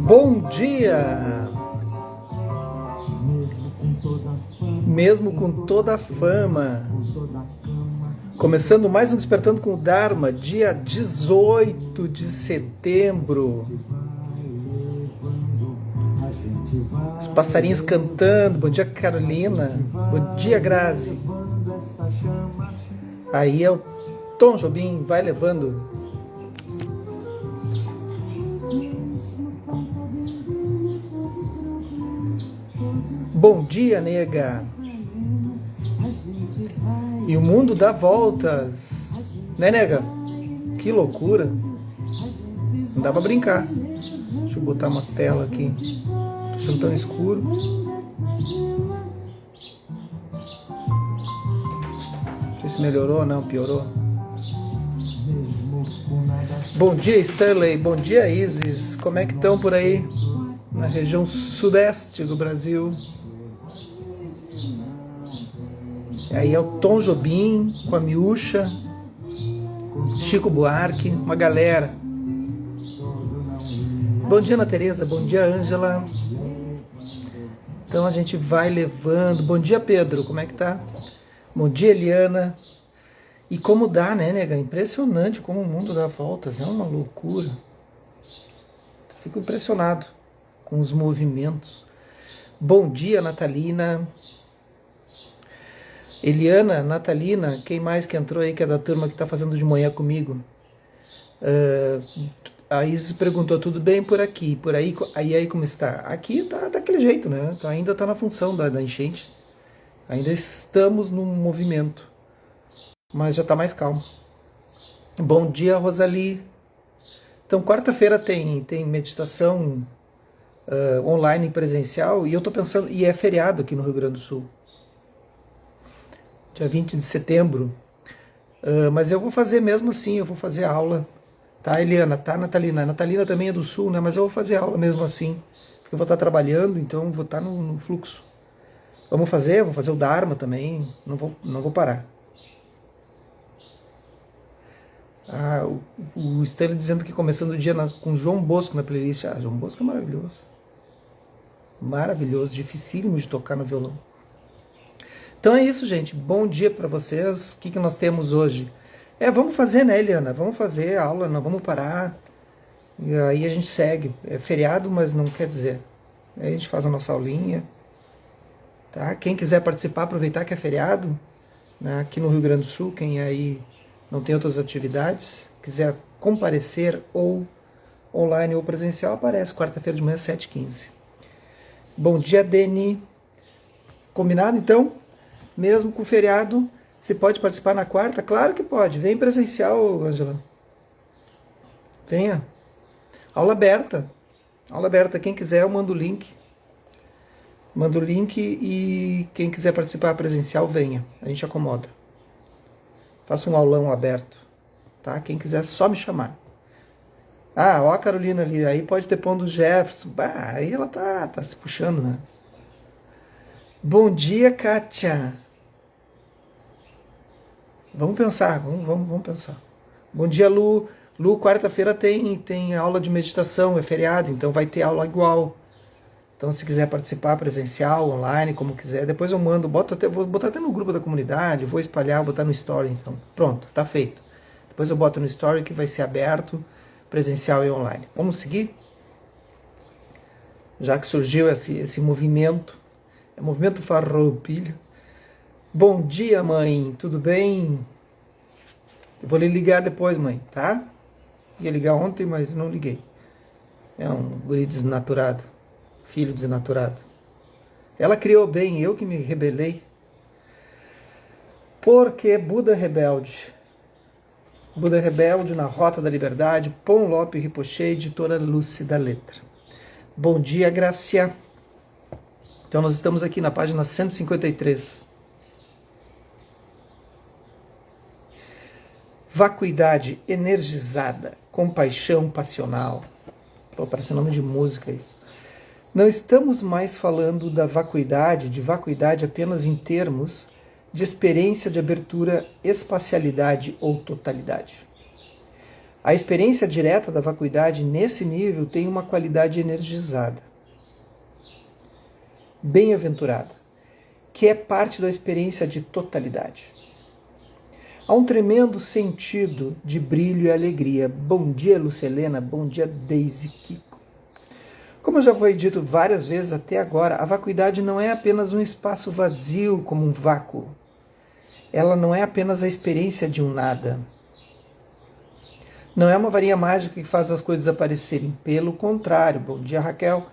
Bom dia! Mesmo com toda a fama, começando mais um Despertando com o Dharma, dia 18 de setembro. Os passarinhos cantando. Bom dia, Carolina. Bom dia, Grazi. Aí é o Tom Jobim, vai levando. Bom dia, nega. E o mundo dá voltas, né, nega? Que loucura. Não dá pra brincar. Deixa eu botar uma tela aqui. Tô achando tão escuro. Não sei se melhorou ou não, piorou. Bom dia, Stanley. Bom dia, Isis. Como é que estão por aí? Na região sudeste do Brasil. E aí é o Tom Jobim com a Miúcha, Chico Buarque, uma galera. Bom dia, Ana Tereza. Bom dia, Ângela. Então a gente vai levando. Bom dia, Pedro. Como é que tá? Bom dia, Eliana. E como dá, né, nega? Impressionante como o mundo dá voltas. É uma loucura. Fico impressionado com os movimentos. Bom dia, Natalina. Eliana, Natalina, quem mais que entrou aí, que é da turma que está fazendo de manhã comigo? A Isis perguntou, tudo bem por aqui? Por aí, aí como está? Aqui tá daquele jeito, né? Ainda está na função da enchente. Ainda estamos num movimento. Mas já está mais calmo. Bom dia, Rosali. Então, quarta-feira tem meditação online e presencial, e eu estou pensando, e é feriado aqui no Rio Grande do Sul. Dia 20 de setembro, mas eu vou fazer mesmo assim, eu vou fazer aula, tá, Eliana, tá, Natalina? A Natalina também é do Sul, né, mas eu vou fazer aula mesmo assim, porque eu vou estar trabalhando, então vou estar no fluxo. Vou fazer o Dharma também, não vou parar. O Stanley dizendo que começando o dia com João Bosco na playlist. João Bosco é maravilhoso. Maravilhoso, dificílimo de tocar no violão. Então é isso, gente. Bom dia para vocês. O que nós temos hoje? Vamos fazer, né, Eliana? Vamos fazer a aula, não vamos parar. E aí a gente segue. É feriado, mas não quer dizer. Aí a gente faz a nossa aulinha. Tá? Quem quiser participar, aproveitar que é feriado, né, aqui no Rio Grande do Sul, quem aí não tem outras atividades, quiser comparecer ou online ou presencial, aparece quarta-feira de manhã, 7h15. Bom dia, Deni. Combinado, então? Mesmo com o feriado, você pode participar na quarta? Claro que pode. Vem presencial, Ângela. Venha. Aula aberta. Aula aberta. Quem quiser, eu mando o link. Mando o link e quem quiser participar presencial, venha. A gente acomoda. Faça um aulão aberto. Tá? Quem quiser, só me chamar. Ó a Carolina ali. Aí pode ter pondo o Jefferson. Aí ela tá se puxando, né? Bom dia, Kátia. Vamos pensar, vamos pensar. Bom dia, Lu. Lu, quarta-feira tem aula de meditação, é feriado, então vai ter aula igual. Então, se quiser participar presencial, online, como quiser, depois eu mando, vou botar até no grupo da comunidade, vou espalhar, vou botar no story, então. Pronto, tá feito. Depois eu boto no story que vai ser aberto, presencial e online. Vamos seguir? Já que surgiu esse movimento, é o movimento Farroupilha. Bom dia, mãe, tudo bem? Eu vou lhe ligar depois, mãe, tá? Ia ligar ontem, mas não liguei. É um guri desnaturado, filho desnaturado. Ela criou bem, eu que me rebelei. Porque Buda rebelde. Buda rebelde na Rota da Liberdade, Pon Lopes Rinpoche, editora Lúcida Letra. Bom dia, Gracia. Então nós estamos aqui na página 153. Vacuidade energizada, compaixão passional. Parece nome de música isso. Não estamos mais falando de vacuidade apenas em termos de experiência de abertura, espacialidade ou totalidade. A experiência direta da vacuidade nesse nível tem uma qualidade energizada, bem-aventurada, que é parte da experiência de totalidade. Há um tremendo sentido de brilho e alegria. Bom dia, Lucelena. Bom dia, Daisy Kiko. Como já foi dito várias vezes até agora, a vacuidade não é apenas um espaço vazio como um vácuo. Ela não é apenas a experiência de um nada. Não é uma varinha mágica que faz as coisas aparecerem. Pelo contrário, bom dia, Raquel.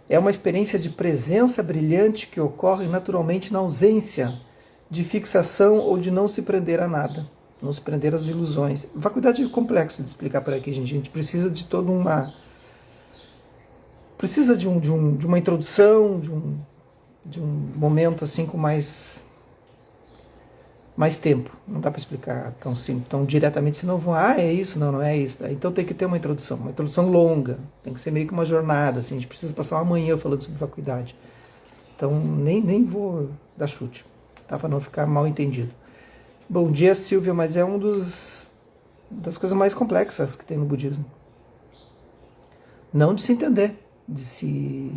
É uma experiência de presença brilhante que ocorre naturalmente na ausência de fixação ou de não se prender a nada, não se prender às ilusões. Vacuidade é complexo de explicar por aqui, gente. A gente precisa de toda uma... Precisa de uma introdução, de um momento assim com mais tempo. Não dá para explicar tão simples, tão diretamente, senão vão, é isso, não é isso. Então tem que ter uma introdução longa, tem que ser meio que uma jornada, assim, a gente precisa passar uma manhã falando sobre vacuidade. Então nem vou dar chute, tá? Para não ficar mal entendido. Bom dia, Silvia, mas é das coisas mais complexas que tem no budismo. Não de se entender, de se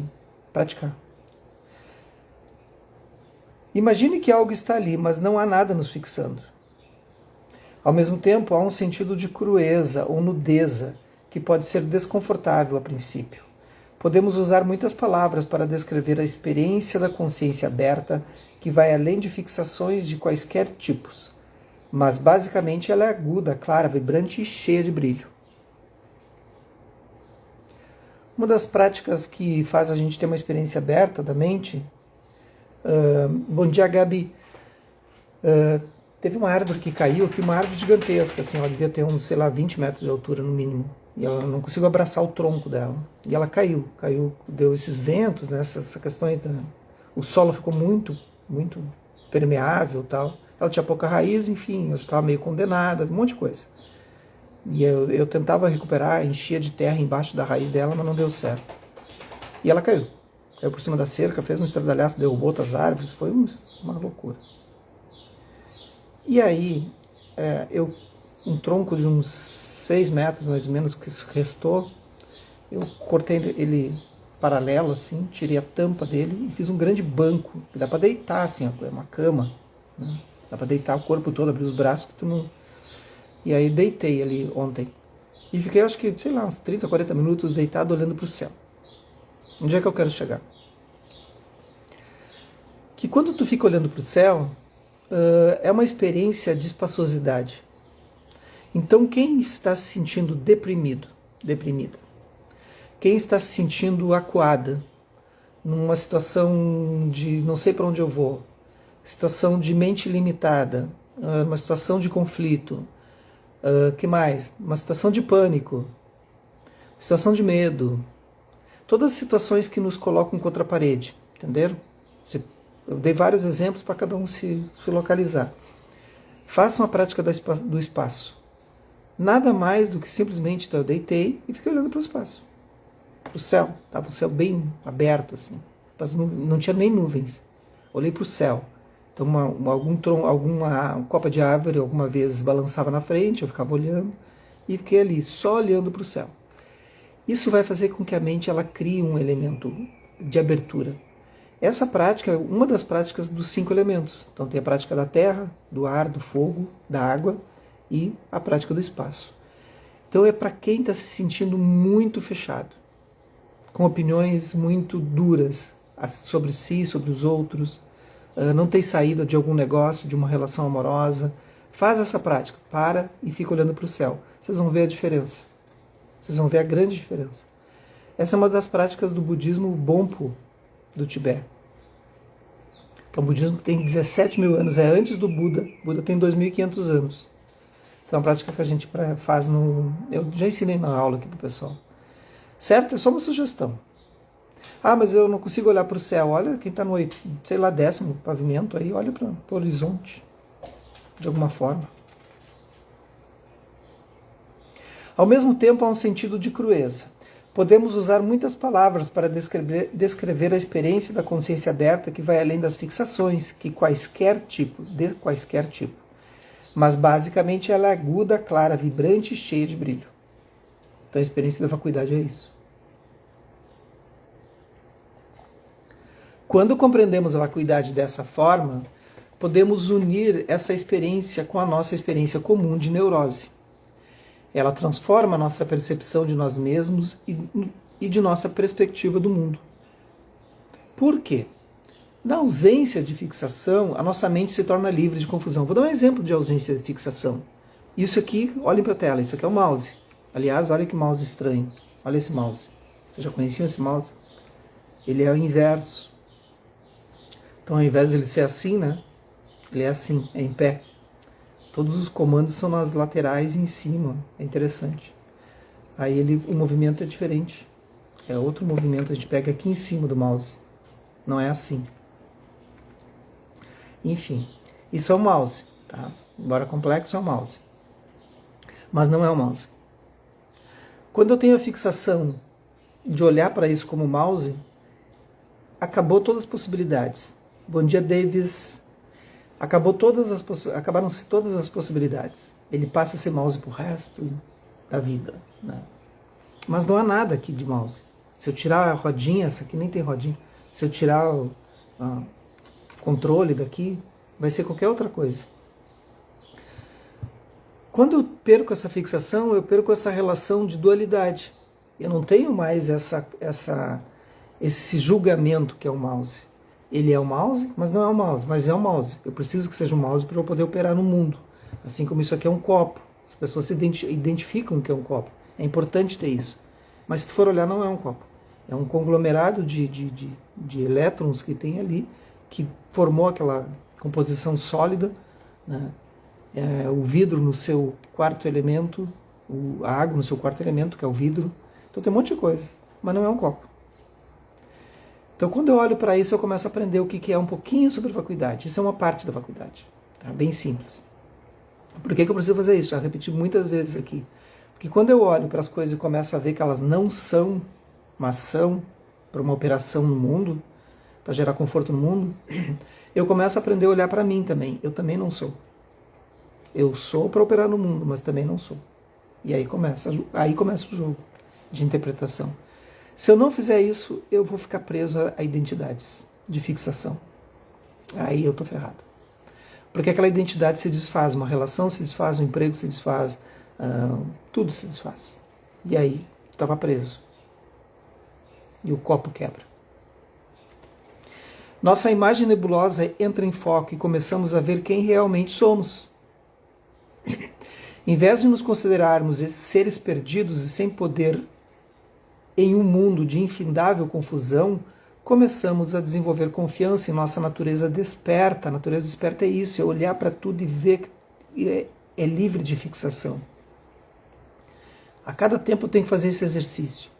praticar. Imagine que algo está ali, mas não há nada nos fixando. Ao mesmo tempo, há um sentido de crueza ou nudeza que pode ser desconfortável a princípio. Podemos usar muitas palavras para descrever a experiência da consciência aberta que vai além de fixações de quaisquer tipos, mas basicamente ela é aguda, clara, vibrante e cheia de brilho. Uma das práticas que faz a gente ter uma experiência aberta da mente... bom dia, Gabi. Teve uma árvore que caiu aqui, uma árvore gigantesca, assim, ela devia ter uns, 20 metros de altura no mínimo. E ela não conseguiu abraçar o tronco dela. E ela caiu, deu esses ventos, né, essas questões. O solo ficou muito, muito permeável e tal. Ela tinha pouca raiz, enfim, eu estava meio condenada, um monte de coisa. E eu tentava recuperar, enchia de terra embaixo da raiz dela, mas não deu certo. E ela caiu. Caiu por cima da cerca, fez um estradalhaço, derrubou outras árvores, foi uma loucura. E aí, um tronco de uns 6 metros, mais ou menos, que restou, eu cortei ele paralelo, assim, tirei a tampa dele e fiz um grande banco, que dá para deitar, assim, é uma cama, né? Dá para deitar o corpo todo, abrir os braços, que tu não... E aí deitei ali ontem. E fiquei, acho que, uns 30, 40 minutos deitado, olhando para o céu. Onde é que eu quero chegar? Que quando tu fica olhando para o céu, é uma experiência de espaçosidade. Então quem está se sentindo deprimida, quem está se sentindo acuada, numa situação de não sei para onde eu vou, situação de mente limitada, uma situação de conflito, que mais? Uma situação de pânico, situação de medo, todas as situações que nos colocam contra a parede, entenderam? Eu dei vários exemplos para cada um se localizar. Façam a prática do espaço. Nada mais do que simplesmente eu deitei e fiquei olhando para o espaço, para o céu. Estava o céu bem aberto, assim. Não tinha nem nuvens. Olhei para o céu. Então alguma copa de árvore alguma vez balançava na frente, eu ficava olhando e fiquei ali, só olhando para o céu. Isso vai fazer com que a mente ela crie um elemento de abertura. Essa prática é uma das práticas dos 5 elementos. Então tem a prática da terra, do ar, do fogo, da água e a prática do espaço. Então é para quem está se sentindo muito fechado, com opiniões muito duras sobre si, sobre os outros, não tem saída de algum negócio, de uma relação amorosa. Faz essa prática, para e fica olhando para o céu. Vocês vão ver a diferença. Vocês vão ver a grande diferença. Essa é uma das práticas do budismo Bonpo, do Tibete. Que é um budismo que tem 17 mil anos, é antes do Buda. O Buda tem 2.500 anos. Então é uma prática que a gente faz eu já ensinei na aula aqui pro pessoal. Certo? É só uma sugestão. Mas eu não consigo olhar para o céu. Olha quem está no, 10º pavimento aí, olha para o horizonte. De alguma forma. Ao mesmo tempo, há um sentido de crueza. Podemos usar muitas palavras para descrever a experiência da consciência aberta que vai além das fixações, de quaisquer tipo. Mas basicamente ela é aguda, clara, vibrante e cheia de brilho. Então a experiência da vacuidade é isso. Quando compreendemos a vacuidade dessa forma, podemos unir essa experiência com a nossa experiência comum de neurose. Ela transforma a nossa percepção de nós mesmos e de nossa perspectiva do mundo. Por quê? Na ausência de fixação, a nossa mente se torna livre de confusão. Vou dar um exemplo de ausência de fixação. Isso aqui, olhem para a tela, isso aqui é o mouse. Aliás, olha que mouse estranho. Olha esse mouse. Vocês já conheciam esse mouse? Ele é o inverso. Então, ao invés de ele ser assim, né? Ele é assim, é em pé. Todos os comandos são nas laterais e em cima. É interessante. Aí o movimento é diferente. É outro movimento, a gente pega aqui em cima do mouse. Não é assim. Enfim, isso é o mouse, tá? Embora complexo, é o mouse. Mas não é o mouse. Quando eu tenho a fixação de olhar para isso como mouse, acabou todas as possibilidades. Bom dia, Davis. Acabaram-se todas as possibilidades. Ele passa a ser mouse pro resto da vida, né? Mas não há nada aqui de mouse. Se eu tirar a rodinha, essa aqui nem tem rodinha. Se eu tirar o controle daqui, vai ser qualquer outra coisa. Quando eu perco essa fixação, eu perco essa relação de dualidade. Eu não tenho mais esse julgamento que é o mouse. Ele é o mouse, mas não é o mouse, mas é o mouse. Eu preciso que seja um mouse para eu poder operar no mundo. Assim como isso aqui é um copo. As pessoas se identificam que é um copo. É importante ter isso. Mas se tu for olhar, não é um copo. É um conglomerado de elétrons que tem ali, que formou aquela composição sólida, né? O vidro no seu quarto elemento, a água no seu quarto elemento, que é o vidro. Então tem um monte de coisa, mas não é um copo. Então quando eu olho para isso, eu começo a aprender o que é um pouquinho sobre vacuidade. Isso é uma parte da vacuidade, tá? Bem simples. Por que eu preciso fazer isso? Já repeti muitas vezes aqui. Porque quando eu olho para as coisas e começo a ver que elas não são, mas são para uma operação no mundo, para gerar conforto no mundo, eu começo a aprender a olhar para mim também. Eu também não sou. Eu sou para operar no mundo, mas também não sou. E aí começa o jogo de interpretação. Se eu não fizer isso, eu vou ficar preso a identidades de fixação. Aí eu estou ferrado. Porque aquela identidade se desfaz, uma relação se desfaz, um emprego se desfaz, tudo se desfaz. E aí, estava preso. E o copo quebra. Nossa imagem nebulosa entra em foco e começamos a ver quem realmente somos. Em vez de nos considerarmos seres perdidos e sem poder em um mundo de infindável confusão, começamos a desenvolver confiança em nossa natureza desperta. A natureza desperta é isso, é olhar para tudo e ver que é livre de fixação. A cada tempo eu tenho que fazer esse exercício.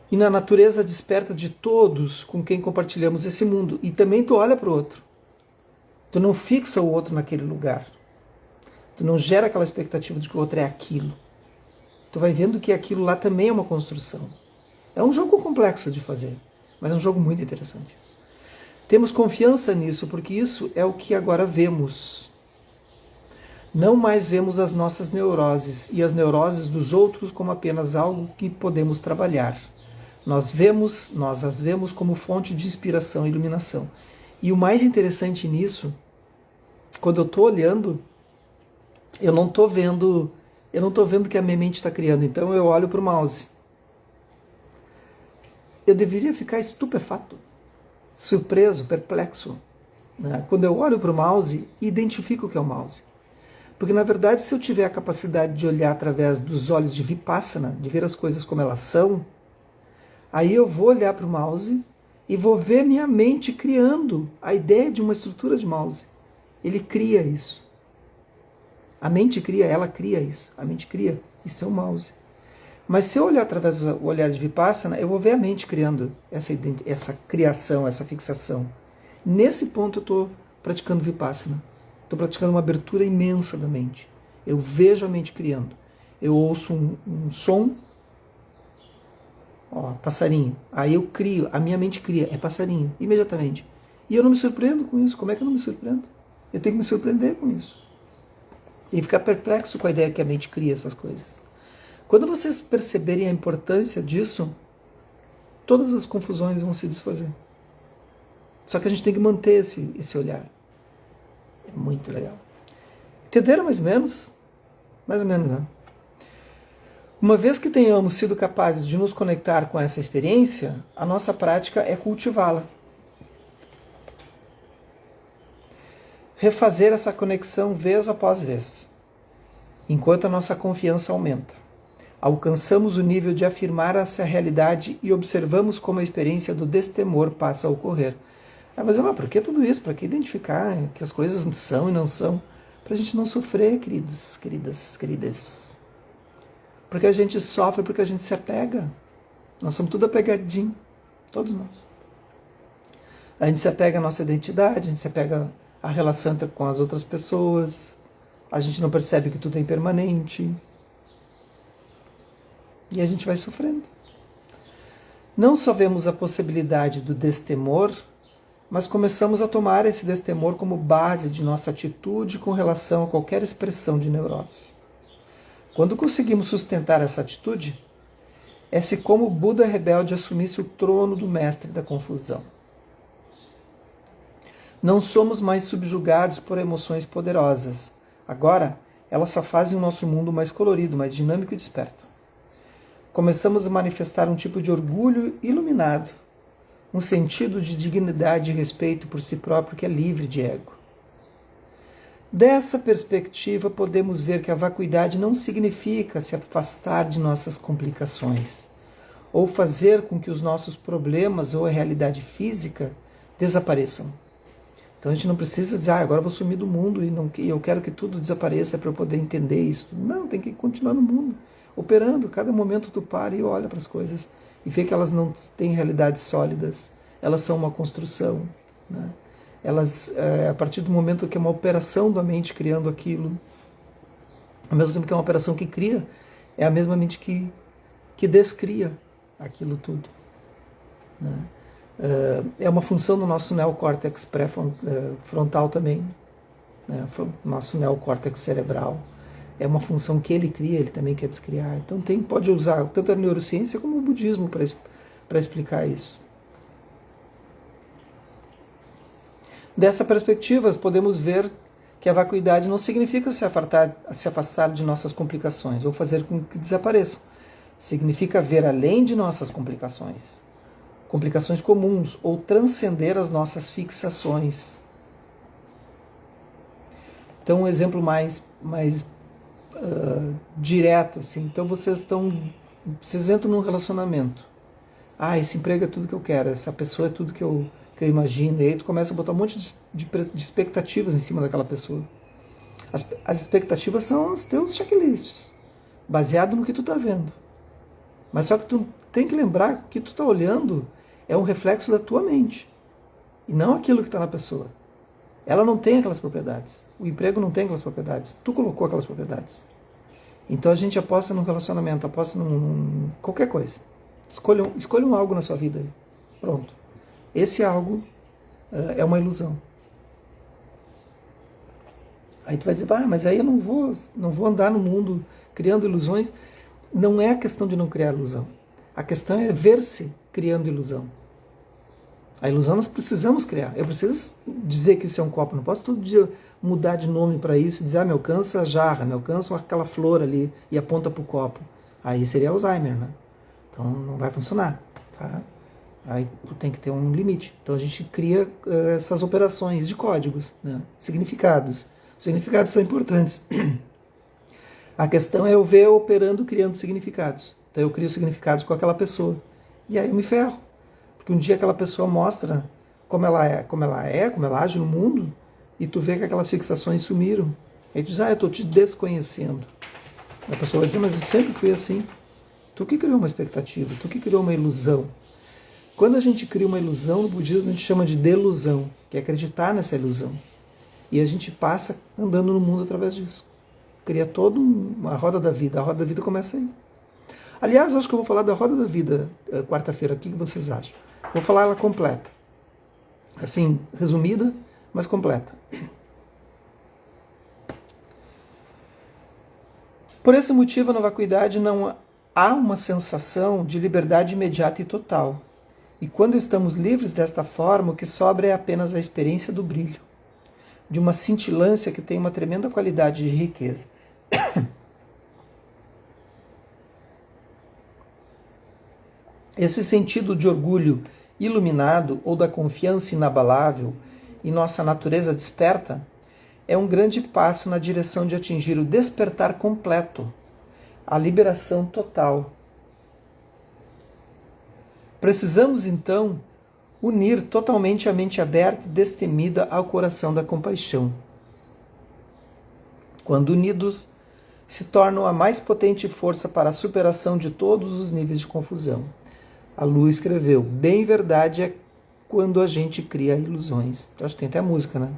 E na natureza desperta de todos com quem compartilhamos esse mundo. E também tu olha para o outro. Tu não fixa o outro naquele lugar. Tu não gera aquela expectativa de que o outro é aquilo. Tu vai vendo que aquilo lá também é uma construção. É um jogo complexo de fazer, mas é um jogo muito interessante. Temos confiança nisso, porque isso é o que agora vemos. Não mais vemos as nossas neuroses e as neuroses dos outros como apenas algo que podemos trabalhar. Nós as vemos como fonte de inspiração e iluminação. E o mais interessante nisso, quando eu estou olhando, eu não estou vendo que a minha mente está criando. Então eu olho para o mouse. Eu deveria ficar estupefato, surpreso, perplexo, né? Quando eu olho para o mouse e identifico o que é o mouse. Porque, na verdade, se eu tiver a capacidade de olhar através dos olhos de Vipassana, de ver as coisas como elas são, aí eu vou olhar para o mouse e vou ver minha mente criando a ideia de uma estrutura de mouse. Ele cria isso. A mente cria, ela cria isso. A mente cria, isso é o mouse. Mas se eu olhar através do olhar de Vipassana, eu vou ver a mente criando essa criação, essa fixação. Nesse ponto eu estou praticando Vipassana. Estou praticando uma abertura imensa da mente. Eu vejo a mente criando. Eu ouço um som, passarinho. Aí eu crio, a minha mente cria, é passarinho, imediatamente. E eu não me surpreendo com isso. Como é que eu não me surpreendo? Eu tenho que me surpreender com isso. E ficar perplexo com a ideia que a mente cria essas coisas. Quando vocês perceberem a importância disso, todas as confusões vão se desfazer. Só que a gente tem que manter esse olhar. É muito legal. Entenderam mais ou menos? Mais ou menos, né? Uma vez que tenhamos sido capazes de nos conectar com essa experiência, a nossa prática é cultivá-la. Refazer essa conexão vez após vez, enquanto a nossa confiança aumenta. Alcançamos o nível de afirmar essa realidade e observamos como a experiência do destemor passa a ocorrer. Mas por que tudo isso? Para que identificar que as coisas são e não são? Para a gente não sofrer, queridos, queridas. Porque a gente sofre porque a gente se apega. Nós somos tudo apegadinho, todos nós. A gente se apega à nossa identidade, a gente se apega à relação com as outras pessoas, a gente não percebe que tudo é impermanente. E a gente vai sofrendo. Não só vemos a possibilidade do destemor, mas começamos a tomar esse destemor como base de nossa atitude com relação a qualquer expressão de neurose. Quando conseguimos sustentar essa atitude, é se como o Buda rebelde assumisse o trono do mestre da confusão. Não somos mais subjugados por emoções poderosas. Agora, elas só fazem o nosso mundo mais colorido, mais dinâmico e desperto. Começamos a manifestar um tipo de orgulho iluminado, um sentido de dignidade e respeito por si próprio que é livre de ego. Dessa perspectiva, podemos ver que a vacuidade não significa se afastar de nossas complicações, ou fazer com que os nossos problemas ou a realidade física desapareçam. Então a gente não precisa dizer, agora eu vou sumir do mundo e eu quero que tudo desapareça para eu poder entender isso. Não, tem que continuar no mundo, operando. Cada momento tu para e olha para as coisas e vê que elas não têm realidades sólidas, elas são uma construção, né? Elas, a partir do momento que é uma operação da mente criando aquilo, ao mesmo tempo que é uma operação que cria, é a mesma mente que descria aquilo tudo, né? É uma função do nosso neocórtex pré-frontal também, né? Nosso neocórtex cerebral. É uma função que ele cria, ele também quer descriar. Então pode usar tanto a neurociência como o budismo para explicar isso. Dessa perspectiva, podemos ver que a vacuidade não significa se afastar de nossas complicações ou fazer com que desapareçam. Significa ver além de nossas complicações comuns, ou transcender as nossas fixações. Então, um exemplo mais direto, assim. Então, vocês entram num relacionamento. Esse emprego é tudo que eu quero, essa pessoa é tudo que eu imagino, e aí tu começa a botar um monte de expectativas em cima daquela pessoa. As expectativas são os teus checklists, baseado no que tu está vendo. Mas só que tu tem que lembrar que o que tu está olhando é um reflexo da tua mente, e não aquilo que está na pessoa. Ela não tem aquelas propriedades. O emprego não tem aquelas propriedades. Tu colocou aquelas propriedades. Então a gente aposta num relacionamento, aposta num qualquer coisa. Escolham algo na sua vida. Pronto. Esse algo é uma ilusão. Aí tu vai dizer, mas aí eu não vou andar no mundo criando ilusões. Não é a questão de não criar ilusão. A questão é ver-se criando ilusão. A ilusão nós precisamos criar. Eu preciso dizer que isso é um copo. Não posso todo dia mudar de nome para isso e dizer, me alcança a jarra, me alcança aquela flor ali e aponta para o copo. Aí seria Alzheimer, né? Então não vai funcionar, tá? Aí tu tem que ter um limite. Então a gente cria essas operações de códigos, né? Significados. Os significados são importantes. A questão é eu ver operando, criando significados. Então eu crio significados com aquela pessoa. E aí eu me ferro. Porque um dia aquela pessoa mostra como ela age no mundo, e tu vê que aquelas fixações sumiram. Aí tu diz, eu estou te desconhecendo. A pessoa vai dizer, mas eu sempre fui assim. Tu que criou uma expectativa, tu que criou uma ilusão. Quando a gente cria uma ilusão, no budismo a gente chama de delusão, que é acreditar nessa ilusão. E a gente passa andando no mundo através disso. Cria toda uma roda da vida. A roda da vida começa aí. Aliás, eu acho que eu vou falar da roda da vida quarta-feira. O que vocês acham? Vou falar ela completa. Assim, resumida, mas completa. Por esse motivo, na vacuidade não há uma sensação de liberdade imediata e total. E quando estamos livres desta forma, o que sobra é apenas a experiência do brilho, de uma cintilância que tem uma tremenda qualidade de riqueza. Esse sentido de orgulho iluminado ou da confiança inabalável em nossa natureza desperta é um grande passo na direção de atingir o despertar completo, a liberação total. Precisamos, então, unir totalmente a mente aberta e destemida ao coração da compaixão. Quando unidos, se tornam a mais potente força para a superação de todos os níveis de confusão. A Lu escreveu, bem verdade é quando a gente cria ilusões. Acho que tem até a música, né?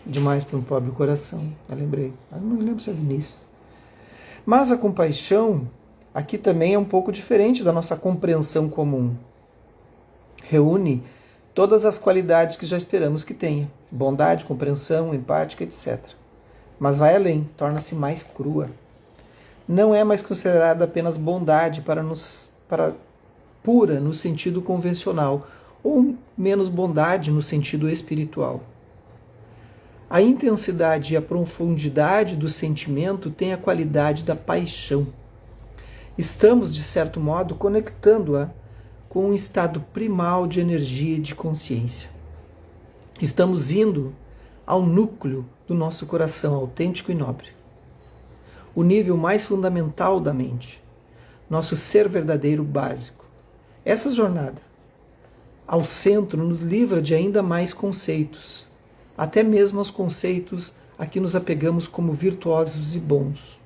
Demais para um pobre coração. Eu lembrei. Eu não lembro se é Vinícius. Mas a compaixão aqui também é um pouco diferente da nossa compreensão comum. Reúne todas as qualidades que já esperamos que tenha. Bondade, compreensão, empática, etc. Mas vai além, torna-se mais crua. Não é mais considerada apenas bondade para pura no sentido convencional, ou menos bondade no sentido espiritual. A intensidade e a profundidade do sentimento têm a qualidade da paixão. Estamos, de certo modo, conectando-a com um estado primal de energia e de consciência. Estamos indo ao núcleo do nosso coração autêntico e nobre. O nível mais fundamental da mente, nosso ser verdadeiro básico. Essa jornada ao centro nos livra de ainda mais conceitos, até mesmo os conceitos a que nos apegamos como virtuosos e bons.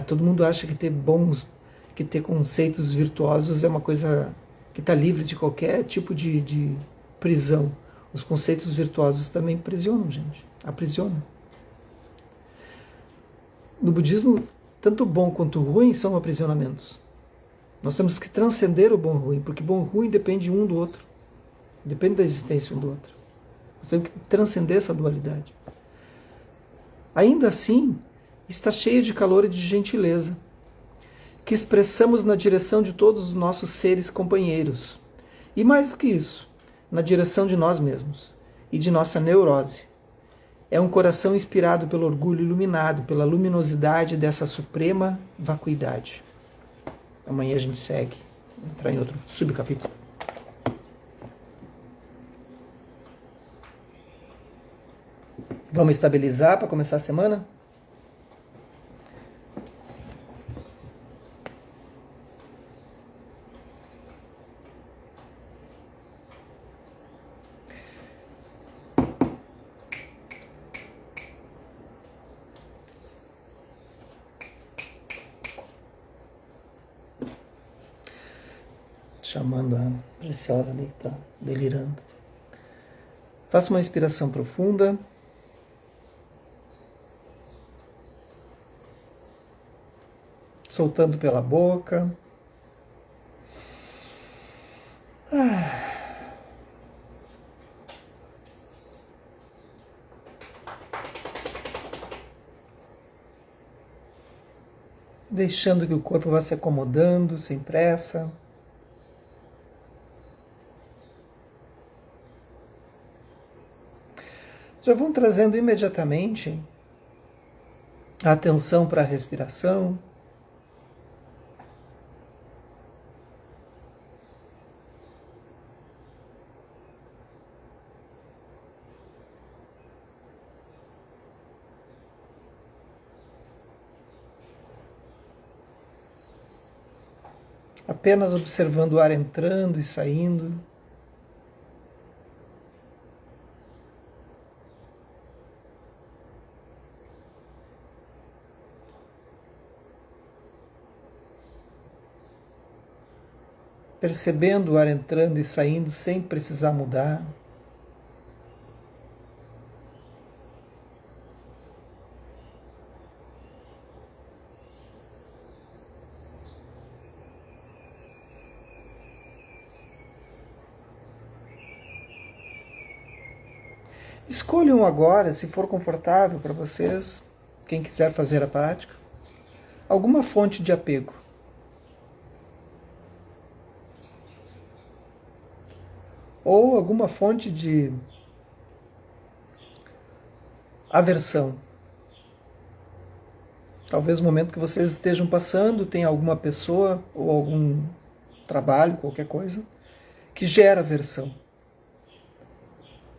Todo mundo acha que ter conceitos virtuosos é uma coisa que está livre de qualquer tipo de prisão. Os conceitos virtuosos também aprisionam, gente. Aprisionam. No budismo, tanto bom quanto ruim são aprisionamentos. Nós temos que transcender o bom e o ruim, porque bom e ruim depende um do outro. Depende da existência um do outro. Nós temos que transcender essa dualidade. Ainda assim, está cheia de calor e de gentileza, que expressamos na direção de todos os nossos seres companheiros. E mais do que isso, na direção de nós mesmos e de nossa neurose. É um coração inspirado pelo orgulho iluminado, pela luminosidade dessa suprema vacuidade. Amanhã a gente segue, entrar em outro subcapítulo. Vamos estabilizar para começar a semana? Chamando a Ana, preciosa ali, que está delirando. Faça uma inspiração profunda. Soltando pela boca. Deixando que o corpo vá se acomodando, sem pressa. Já vão trazendo imediatamente a atenção para a respiração. Apenas observando o ar entrando e saindo. Percebendo o ar entrando e saindo sem precisar mudar. Escolham agora, se for confortável para vocês, quem quiser fazer a prática, alguma fonte de apego. Ou alguma fonte de aversão. Talvez no momento que vocês estejam passando, tem alguma pessoa ou algum trabalho, qualquer coisa, que gera aversão.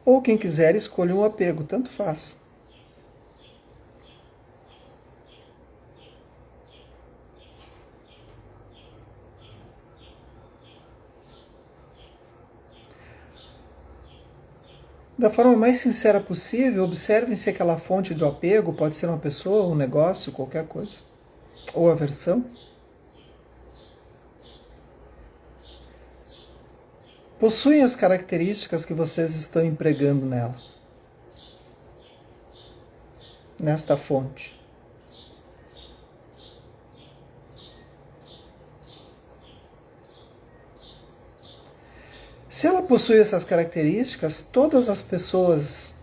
Ou quem quiser, escolha um apego, tanto faz. Da forma mais sincera possível, observem se aquela fonte do apego pode ser uma pessoa, um negócio, qualquer coisa. Ou aversão. Possuem as características que vocês estão empregando nela. Nesta fonte. Se ela possui essas características, todas as pessoas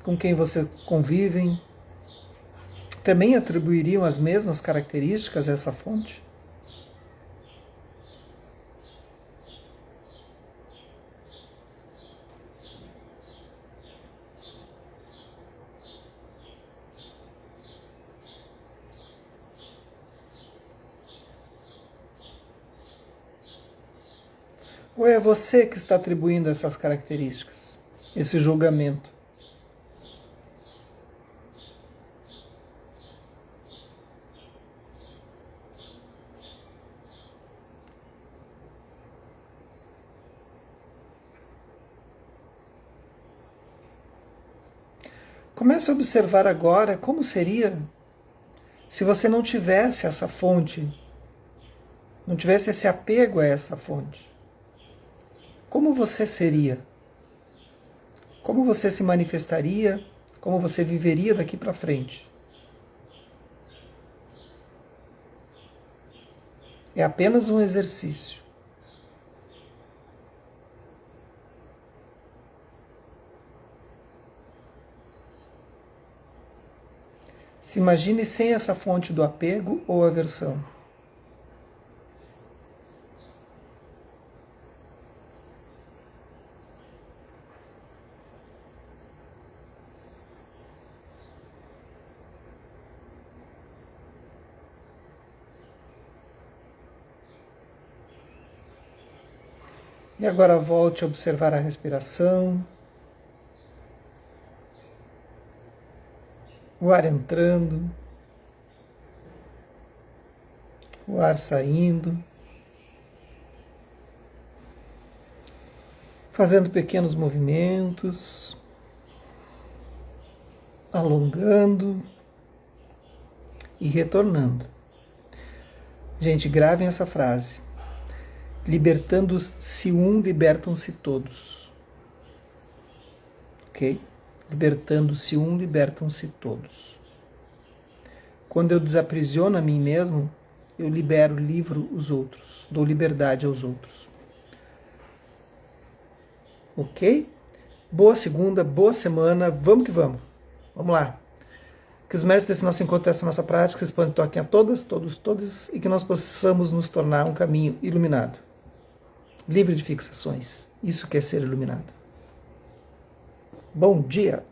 com quem você convivem também atribuiriam as mesmas características a essa fonte? Ou é você que está atribuindo essas características, esse julgamento? Comece a observar agora como seria se você não tivesse essa fonte, não tivesse esse apego a essa fonte. Como você seria? Como você se manifestaria? Como você viveria daqui para frente? É apenas um exercício. Se imagine sem essa fonte do apego ou aversão. E agora volte a observar a respiração. O ar entrando. O ar saindo. Fazendo pequenos movimentos. Alongando. E retornando. Gente, gravem essa frase. Libertando-se um, libertam-se todos. Ok? Libertando-se um, libertam-se todos. Quando eu desaprisiono a mim mesmo, eu livro os outros. Dou liberdade aos outros. Ok? Boa segunda, boa semana. Vamos que vamos. Vamos lá. Que os méritos desse nosso encontro, dessa nossa prática, se expandem e toquem a todas, todos, todas, e que nós possamos nos tornar um caminho iluminado. Livre de fixações. Isso quer ser iluminado. Bom dia!